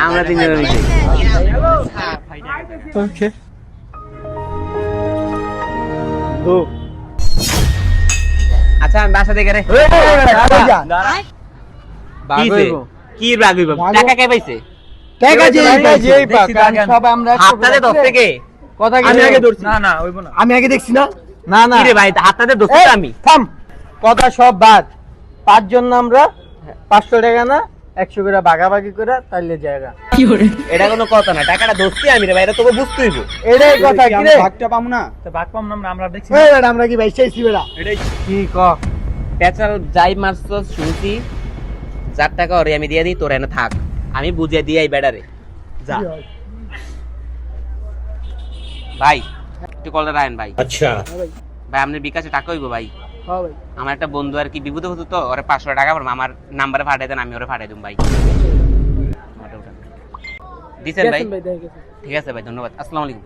আমরা তিনজনের মিশে। ওকে আচ্ছা আমি বাসা থেকে রে কি রাগ হইব? টাকা কে পাইছে? হাতটাতে 10 থেকে কথা কি আমি আগে ধরছি। না না হইব না আমি আগে দেখছি না। না না কি রে ভাই হাতটাতে 10 এই, থেকে আমি থাম কথা সব বাদ পাঁচজন না আমরা 500 টাকা না 100 করে ভাগাভাগি করে তাইলে জায়গা এটা কোনো কথা না, টাকাটা ধরছি আমি রে ভাই, এটা তোকে বুঝতে হইব। এটাই কথা কি রে ভাগটা পাবো না। তো ভাগ পাম না আমরা দেখছি এই বেটা আমরা কি ভাই চাইছি বেটা? এটাই কি ক পেট্রোল যাই মারছস শুনছি 4 টাকা ওরে আমি দিয়ে দিই, তোর এনে থাক, আমি বুঝিয়ে দিই এই বেডারে যা। ভাই একটু কলটা রাখেন ভাই। আচ্ছা ভাই আপনার বিকাশে টাকা হইব ভাই? হ্যাঁ ভাই আমার একটা বন্ধু আর কি বিপদে হতো তো, ওরে 500 টাকা পড়বে, আমার নাম্বারে পাঠিয়ে দেন, আমি ওরে পাঠিয়ে দিম ভাই। দিছেন ভাই? ঠিক আছে ভাই, ধন্যবাদ, আসসালামু আলাইকুম।